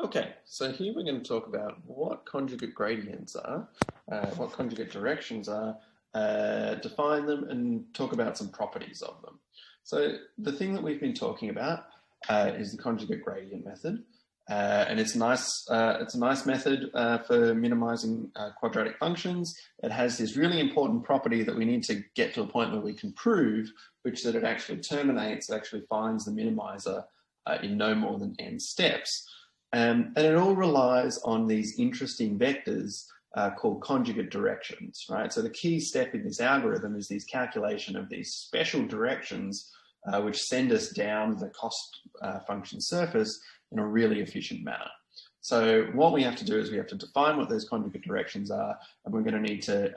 Okay, so here we're going to talk about what conjugate gradients are, what conjugate directions are, define them, and talk about some properties of them. So the thing that we've been talking about is the conjugate gradient method, and it's nice. It's a nice method for minimizing quadratic functions. It has this really important property that we need to get to a point where we can prove, which that it actually terminates, it actually finds the minimizer in no more than n steps. And it all relies on these interesting vectors called conjugate directions, right? So the key step in this algorithm is this calculation of these special directions which send us down the cost function surface in a really efficient manner. So what we have to do is we have to define what those conjugate directions are, and we're going to need to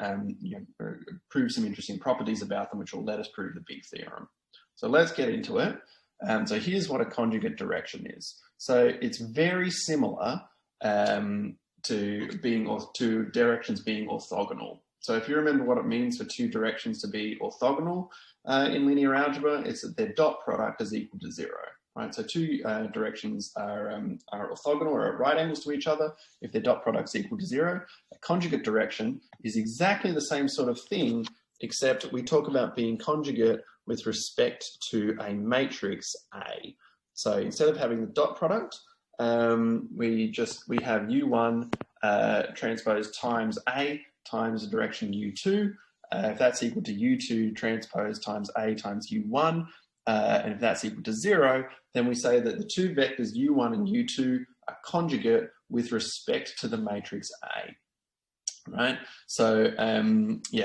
prove some interesting properties about them, which will let us prove the big theorem. So let's get into it. So here's what a conjugate direction is. So it's very similar to directions being orthogonal. So if you remember what it means for two directions to be orthogonal in linear algebra, it's that their dot product is equal to 0. Right? So two directions are orthogonal or at right angles to each other if their dot product is equal to 0. A conjugate direction is exactly the same sort of thing, except we talk about being conjugate with respect to a matrix A. So instead of having the dot product, we have U1 transpose times A times the direction U2. If that's equal to U2 transpose times A times U1, and if that's equal to 0, then we say that the two vectors U1 and U2 are conjugate with respect to the matrix A. Right, so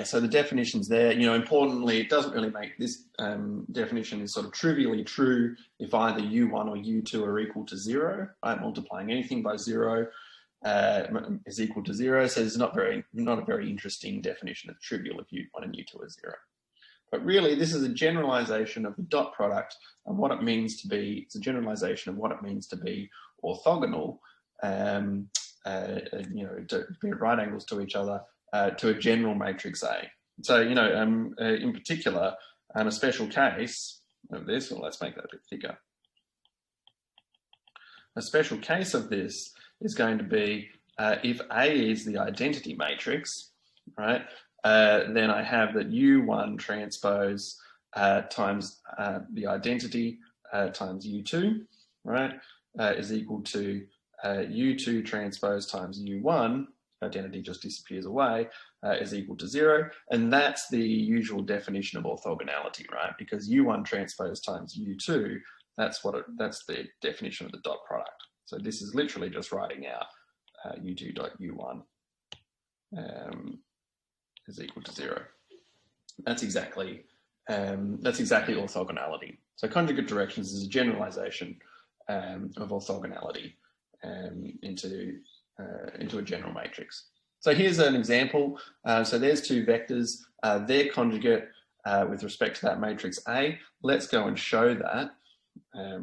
so the definition's there. Importantly, it doesn't really make this definition is sort of trivially true if either U1 or U2 are equal to 0. Right, multiplying anything by 0 is equal to 0. So it's not a very interesting definition. It's trivial if U1 and U2 are 0. But really, this is a generalization of the dot product and what it means to be. It's a generalization of what it means to be orthogonal. To be at right angles to each other, to a general matrix A. So, in particular, a special case of this, well, let's make that a bit thicker. A special case of this is going to be if A is the identity matrix, right, then I have that U1 transpose times the identity times U2, right, is equal to U2 transpose times U1, identity just disappears away, is equal to 0. And that's the usual definition of orthogonality, right? Because U1 transpose times U2, that's the definition of the dot product. So this is literally just writing out U2 dot U1 is equal to 0. That's exactly orthogonality. So conjugate directions is a generalization of orthogonality into a general matrix. So here's an example. So there's two vectors. They're conjugate with respect to that matrix A. Let's go and show that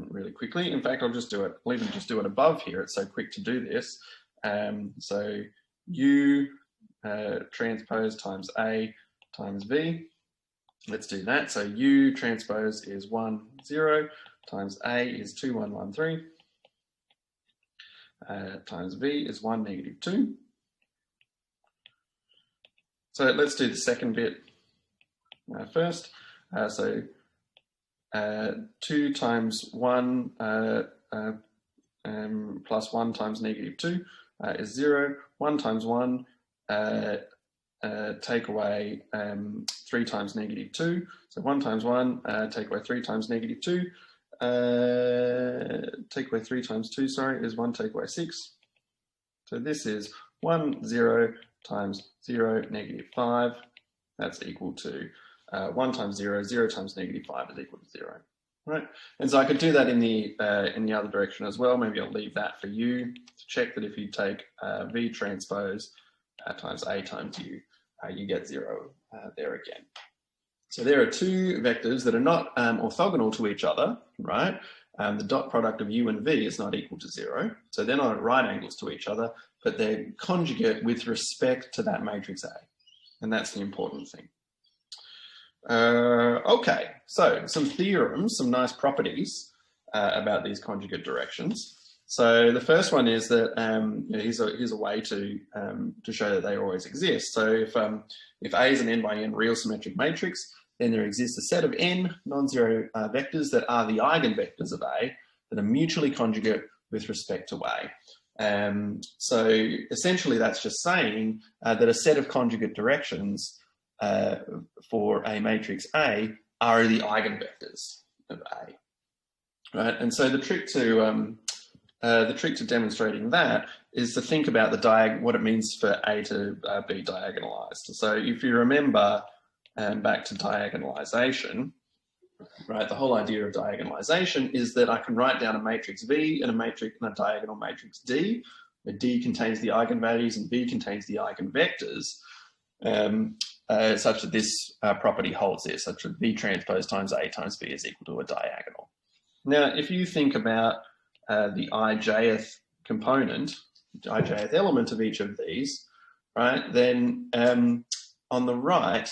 really quickly. In fact, I'll even just do it above here. It's so quick to do this. So U transpose times A times V. Let's do that. So U transpose is 1, 0 times A is 2, 1, 1, 3. Times V is 1, negative 2. So let's do the second bit first. So 2 times 1 plus 1 times negative 2 is 0. 1 times 1 take away 3 times negative 2. So 1 times 1 take away 3 times negative 2. Take away 3 times 2, is 1 take away 6. So this is 1, 0 times 0, negative 5. That's equal to 1 times 0, 0 times negative 5 is equal to 0. Right? And so I could do that in the other direction as well. Maybe I'll leave that for you to check that if you take V transpose times A times U, you get 0 there again. So there are two vectors that are not orthogonal to each other, right? The dot product of U and V is not equal to 0. So they're not at right angles to each other, but they're conjugate with respect to that matrix A. And that's the important thing. Okay, so some theorems, some nice properties about these conjugate directions. So the first one is that here's a way to show that they always exist. So if A is an n by n real symmetric matrix, then there exists a set of n non-zero vectors that are the eigenvectors of A that are mutually conjugate with respect to A. So essentially that's just saying that a set of conjugate directions for a matrix A are the eigenvectors of A, right? And so the trick to demonstrating that is to think about what it means for A to be diagonalized. So if you remember back to diagonalization, right? The whole idea of diagonalization is that I can write down a matrix V and a diagonal matrix D, where D contains the eigenvalues and V contains the eigenvectors, such that this property holds there, such that V transpose times A times V is equal to a diagonal. Now, if you think about the ijth component, the ijth element of each of these, right, then on the right,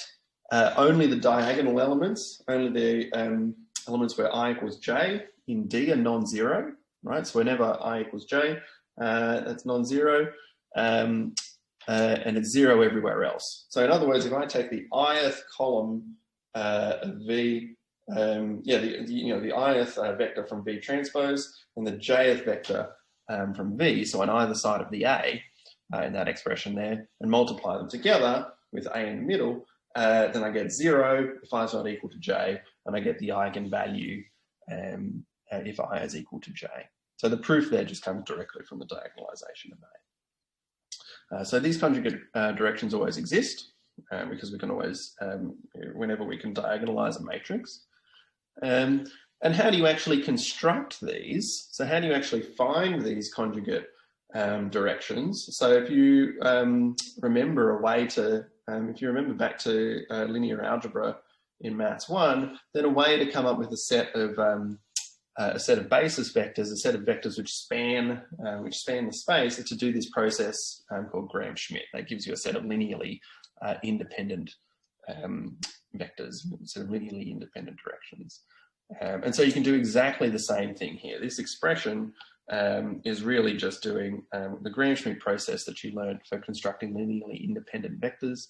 only the diagonal elements, only the elements where I equals j in D are non-zero, right? So whenever I equals j, that's non-zero, and it's zero everywhere else. So in other words, if I take the ith column of V, the ith vector from V transpose and the jth vector from V, so on either side of the A in that expression there, and multiply them together with A in the middle, then I get 0 if I is not equal to j, and I get the eigenvalue if I is equal to j. So the proof there just comes directly from the diagonalization of A. So these conjugate directions always exist because we can always, whenever we can diagonalize a matrix. And how do you actually construct these? So how do you actually find these conjugate directions? So if you remember a way to, if you remember back to linear algebra in Maths 1, then a way to come up with a set of basis vectors, a set of vectors which span the space, is to do this process called Gram-Schmidt. That gives you a set of linearly independent vectors, sort of linearly independent directions. And so you can do exactly the same thing here. This expression is really just doing the Gram-Schmidt process that you learned for constructing linearly independent vectors.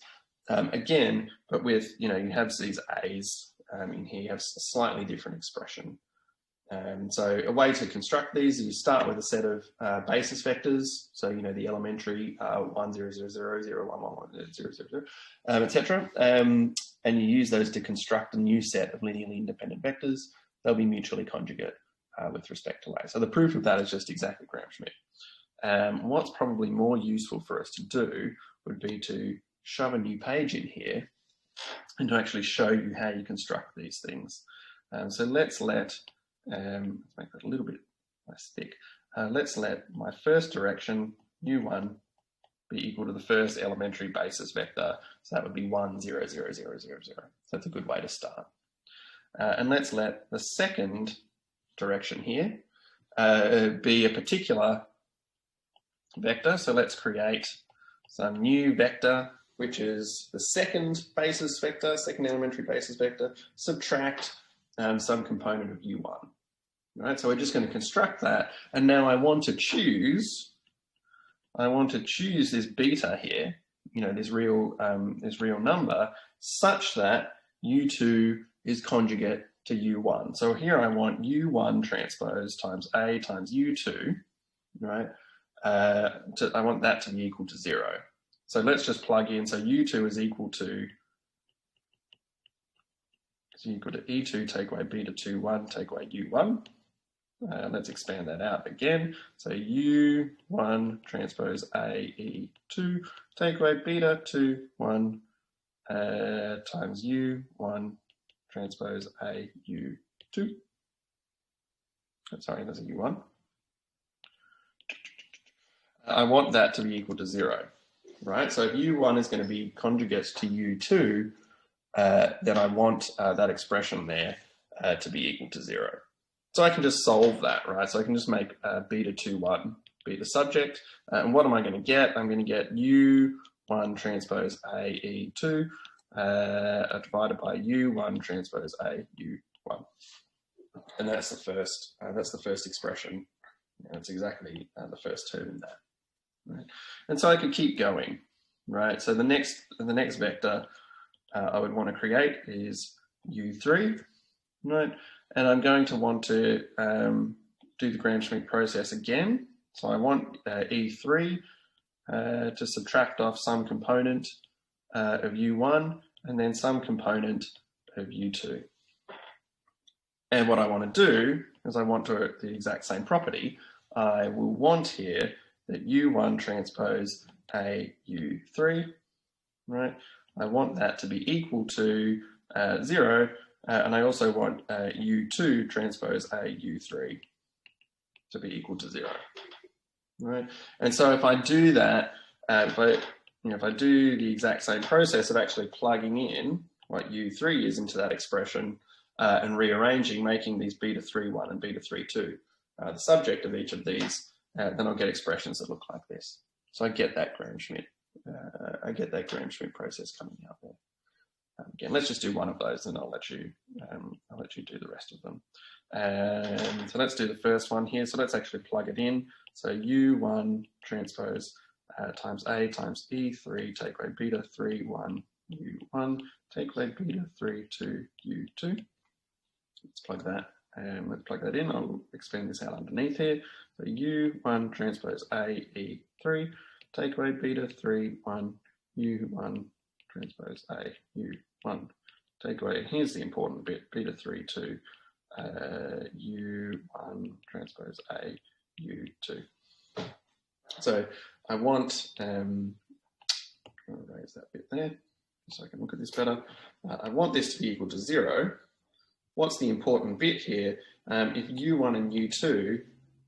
Again, but with, you have these A's in here, you have a slightly different expression. So a way to construct these is you start with a set of basis vectors. So, the elementary 1, 0, 0, 0, 0, 1, 1, 1, 0, 0, 0, etc. And you use those to construct a new set of linearly independent vectors. They'll be mutually conjugate with respect to A. So the proof of that is just exactly Gram-Schmidt. What's probably more useful for us to do would be to shove a new page in here and to actually show you how you construct these things. So let's make that a little bit less thick. Let's let my first direction, u1, be equal to the first elementary basis vector. So that would be 1, 0, 0, 0, 0, 0. So that's a good way to start. And let's let the second direction here be a particular vector. So let's create some new vector, which is the second basis vector, second elementary basis vector, subtract some component of u1. Right, so we're just going to construct that, and now I want to choose this beta here, this real number, such that u2 is conjugate to u1. So here I want u1 transpose times A times u2, right? I want that to be equal to 0. So let's just plug in. So u2 is equal to E2 take away beta 2, 1, take away u1. Let's expand that out again. So U1 transpose A, E2, take away beta 2, 1 times U1 transpose A, U2. Sorry, there's a U1. I want that to be equal to 0, right? So if U1 is going to be conjugate to U2, then I want that expression there to be equal to 0. So I can just solve that, right? So I can just make beta 2, 1 be the subject. And what am I going to get? I'm going to get U1 transpose A, E2 divided by U1 transpose A, U1. And that's the first expression That's exactly the first term in that. Right? And so I could keep going, right? So the next vector I would want to create is U3, right? And I'm going to want to do the Gram-Schmidt process again. So I want E3 to subtract off some component of U1 and then some component of U2. And what I want to do is I want the exact same property. I will want here that U1 transpose A U3, right? I want that to be equal to 0, and I also want U2 transpose A U3 to be equal to 0, right? And so if I do that, if I do the exact same process of actually plugging in what U3 is into that expression and rearranging, making these beta 3.1 and beta 3.2 the subject of each of these, then I'll get expressions that look like this. So I get that Gram-Schmidt. I get that Gram-Schmidt process coming out there. Again, let's just do one of those, and I'll let you do the rest of them. So let's do the first one here. So let's actually plug it in. So U1 transpose times A times E3 take away beta 3.1 U1 take away beta 3.2 U2. Let's plug that. Let's plug that in. I'll expand this out underneath here. So U1 transpose A E3 take away beta 3.1 U1 transpose A U1 take away. Here's the important bit: beta 3.2 U1 transpose A U2. So I want I'll raise that bit there so I can look at this better. I want this to be equal to 0. What's the important bit here? If U1 and U2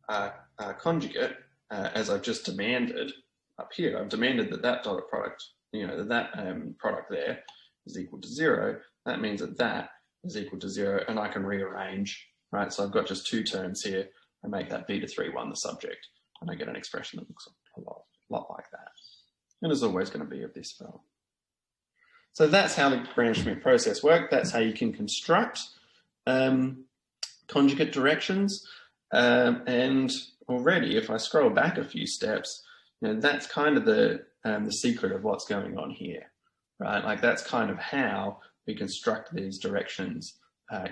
are conjugate, as I've just demanded up here, I've demanded that that dot product, that product there is equal to 0. That means that that is equal to 0, and I can rearrange, right? So I've got just two terms here. I make that beta 3.1 the subject, and I get an expression that looks a lot like that. And is always going to be of this form. So that's how the Gram-Schmidt process works. That's how you can construct conjugate directions. And already, if I scroll back a few steps, that's kind of the secret of what's going on here, right? Like that's kind of how we construct these directions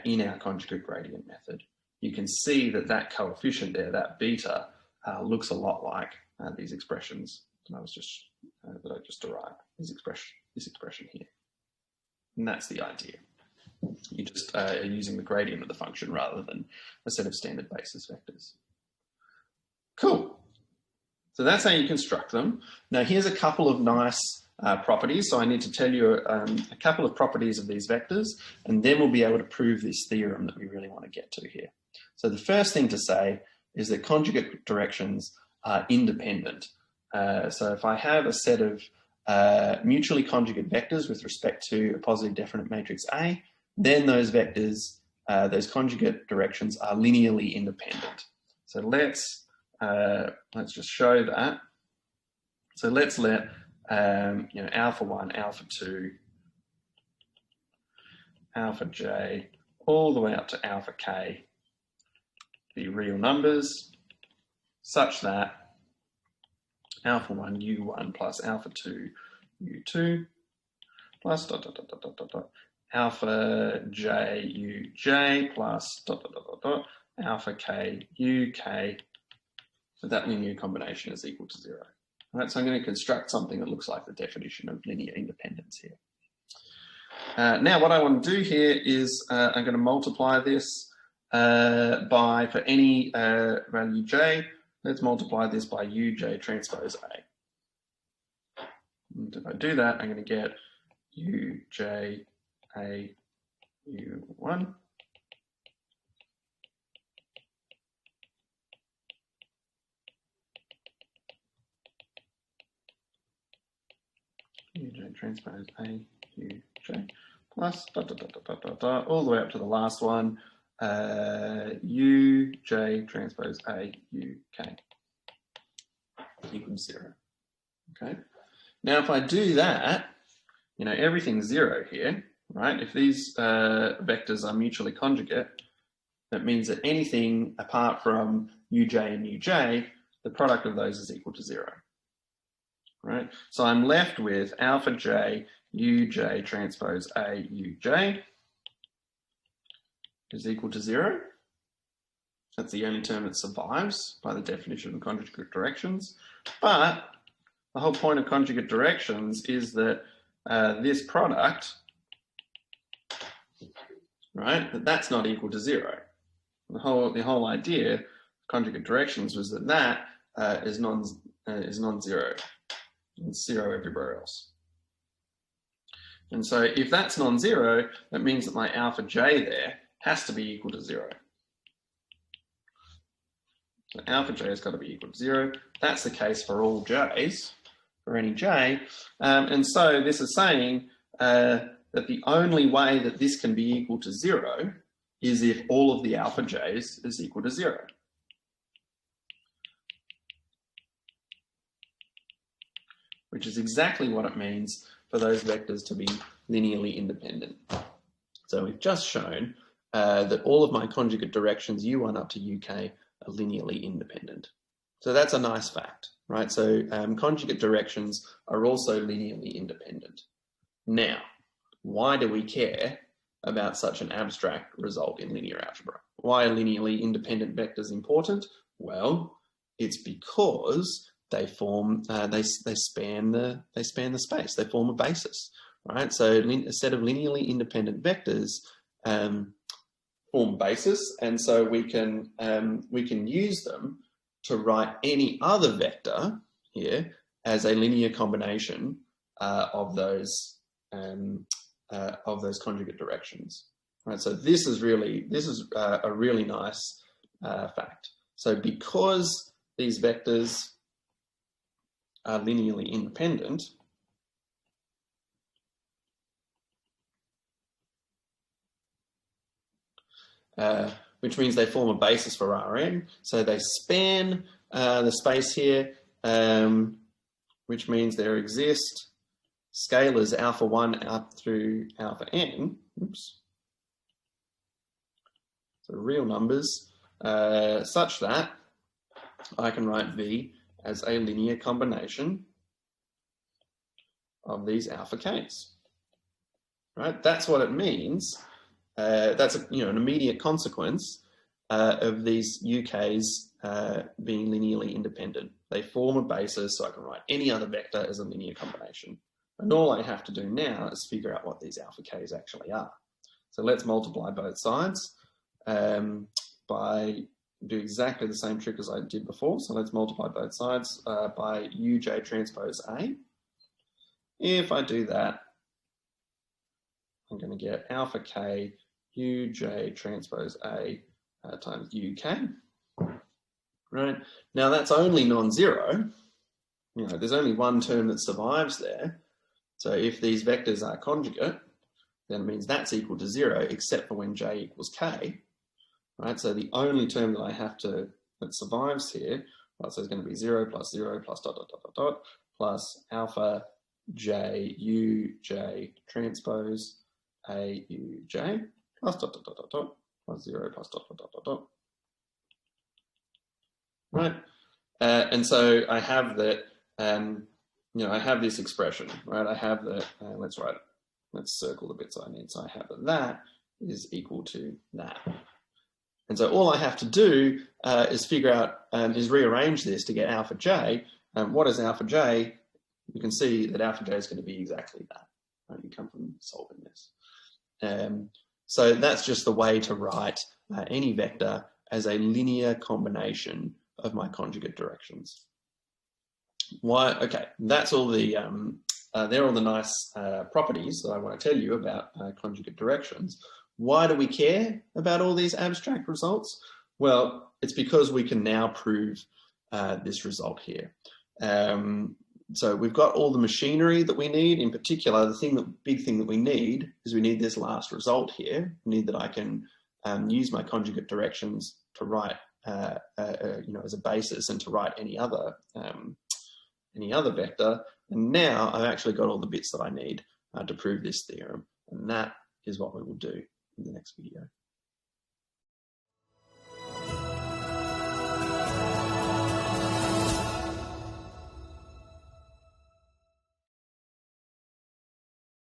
in our conjugate gradient method. You can see that that coefficient there, that beta, looks a lot like these expressions that I just derived. This expression here, and that's the idea. You just are using the gradient of the function rather than a set of standard basis vectors. Cool. So that's how you construct them. Now here's a couple of nice properties. So I need to tell you a couple of properties of these vectors, and then we'll be able to prove this theorem that we really want to get to here. So the first thing to say is that conjugate directions are independent. So if I have a set of mutually conjugate vectors with respect to a positive definite matrix A, then those vectors, those conjugate directions are linearly independent. So let's just show that. So let's let alpha 1, alpha 2, alpha j, all the way up to alpha k be real numbers, such that alpha 1 u1 plus alpha 2 u2 plus dot dot dot dot dot dot alpha j uj plus dot dot dot dot dot alpha k uk. So that linear combination is equal to 0. All right, so I'm going to construct something that looks like the definition of linear independence here. Now what I want to do here is I'm going to multiply this by, for any value j, let's multiply this by uj transpose A. And if I do that, I'm going to get uj a u1 uj transpose A uj plus dot dot dot dot dot dot all the way up to the last one, uj transpose A uk equals 0. Okay. Now if I do that, everything's 0 here, right? If these vectors are mutually conjugate, that means that anything apart from uj and uj, the product of those is equal to 0. Right? So I'm left with alpha j uj transpose a uj is equal to 0. That's the only term that survives by the definition of conjugate directions. But the whole point of conjugate directions is that this product, right, that's not equal to 0. The whole idea of conjugate directions was that is non-zero. It's 0 everywhere else. And so if that's non-zero, that means that my alpha j there has to be equal to 0. So alpha j has got to be equal to 0. That's the case for all j's, for any j. And so this is saying that the only way that this can be equal to 0 is if all of the alpha j's is equal to 0. Which is exactly what it means for those vectors to be linearly independent. So we've just shown that all of my conjugate directions U1 up to UK are linearly independent. So that's a nice fact, right? So conjugate directions are also linearly independent. Now, why do we care about such an abstract result in linear algebra? Why are linearly independent vectors important? Well, it's because they form, they span the space. They form a basis, right? So a set of linearly independent vectors form basis, and so we can use them to write any other vector here as a linear combination of those conjugate directions, right? So this is a really nice fact. So because these vectors are linearly independent, which means they form a basis for Rn. So they span the space here, which means there exist scalars alpha 1 up through alpha n. Oops. So real numbers, such that I can write V as a linear combination of these alpha k's, right? That's what it means. That's an immediate consequence of these UKs being linearly independent. They form a basis, so I can write any other vector as a linear combination. And all I have to do now is figure out what these alpha k's actually are. So let's multiply both sides by do exactly the same trick as I did before. So let's multiply both sides by uj transpose A. If I do that, I'm going to get alpha k uj transpose A times uk. Right? Now that's only non-zero. There's only one term that survives there. So if these vectors are conjugate, then it means that's equal to 0, except for when j equals k. Right? So the only term that I have to, that survives here, right, so it's going to be 0 plus 0 plus dot dot dot dot dot plus alpha j uj transpose a uj plus dot dot dot dot dot plus 0 plus dot dot dot dot dot. Right? And so I have that, I have this expression, right? I have that, let's write it. Let's circle the bits I need. So I have that is equal to that. And so all I have to do is figure out, is rearrange this to get alpha j. What is alpha j? You can see that alpha j is going to be exactly that. Right? You come from solving this. So that's just the way to write any vector as a linear combination of my conjugate directions. Why? Okay, that's all the, they're all the nice properties that I want to tell you about conjugate directions. Why do we care about all these abstract results? Well, it's because we can now prove this result here. So we've got all the machinery that we need. In particular, the big thing that we need is we need this last result here. We need that I can use my conjugate directions to write, as a basis and to write any other vector. And now I've actually got all the bits that I need to prove this theorem. And that is what we will do in the next video.